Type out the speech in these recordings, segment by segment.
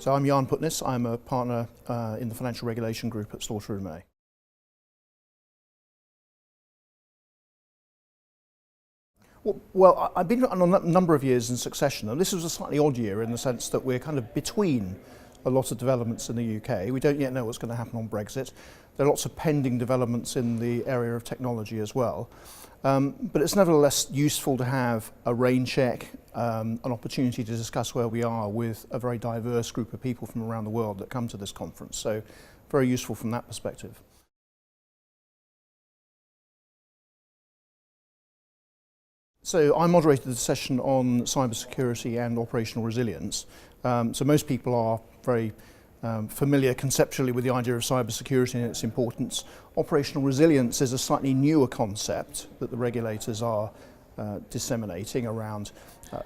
So I'm Jan Putnis. I'm a partner in the financial regulation group at Slaughter & May. Well, I've been on a number of years in succession, and this was a slightly odd year in the sense that we're kind of between a lot of developments in the UK. We don't yet know what's going to happen on Brexit. There are lots of pending developments in the area of technology as well. But it's nevertheless useful to have a rain check, an opportunity to discuss where we are with a very diverse group of people from around the world that come to this conference. So very useful from that perspective. So I moderated the session on cybersecurity and operational resilience. So most people are very familiar conceptually with the idea of cybersecurity and its importance. Operational resilience is a slightly newer concept that the regulators are disseminating around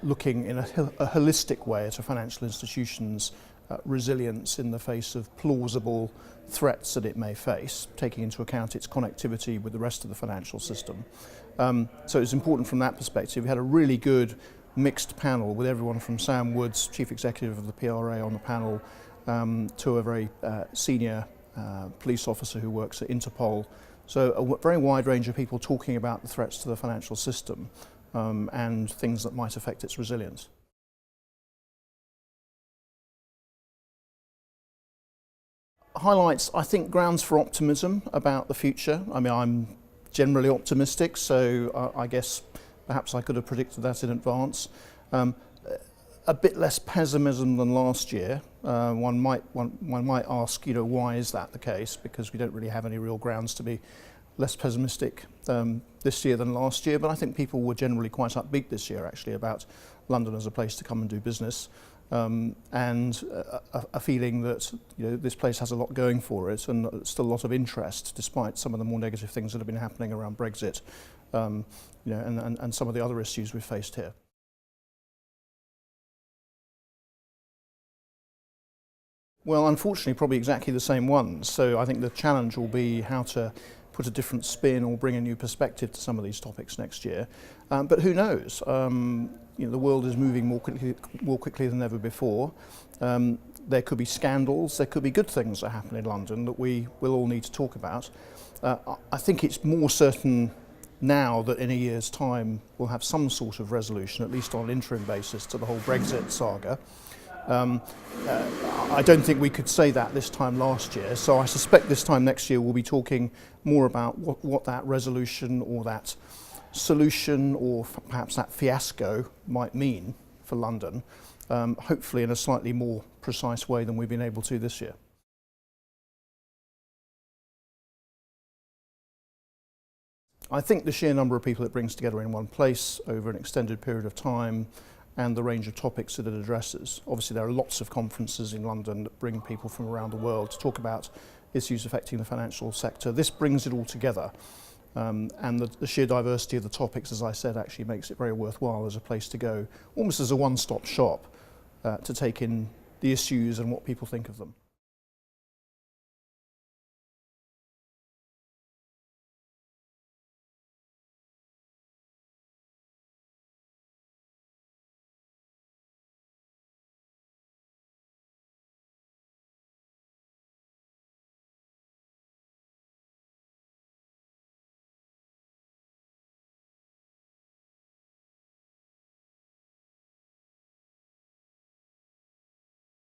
looking in a holistic way at a financial institution's resilience in the face of plausible threats that it may face, taking into account its connectivity with the rest of the financial system. So it's important from that perspective. We had a really good mixed panel with everyone from Sam Woods, Chief Executive of the PRA, on the panel, to a very senior police officer who works at Interpol. So a very wide range of people talking about the threats to the financial system and things that might affect its resilience. Highlights, I think, grounds for optimism about the future. I mean, I'm generally optimistic, so I guess perhaps I could have predicted that in advance. A bit less pessimism than last year. One might ask, why is that the case? Because we don't really have any real grounds to be less pessimistic this year than last year. But I think people were generally quite upbeat this year, actually, about London as a place to come and do business. And a feeling that this place has a lot going for it, and still a lot of interest, despite some of the more negative things that have been happening around Brexit, and some of the other issues we've faced here. Well, unfortunately, probably exactly the same ones. So I think the challenge will be how to put a different spin or bring a new perspective to some of these topics next year. But who knows? The world is moving more quickly than ever before. There could be scandals, there could be good things that happen in London that we will all need to talk about. I think it's more certain now that in a year's time we'll have some sort of resolution, at least on an interim basis, to the whole Brexit saga. I don't think we could say that this time last year, so I suspect this time next year we'll be talking more about what that resolution or that solution or perhaps that fiasco might mean for London, hopefully in a slightly more precise way than we've been able to this year. I think the sheer number of people it brings together in one place over an extended period of time and the range of topics that it addresses. Obviously there are lots of conferences in London that bring people from around the world to talk about issues affecting the financial sector. This brings it all together, and the sheer diversity of the topics, as I said, actually makes it very worthwhile as a place to go, almost as a one-stop shop to take in the issues and what people think of them.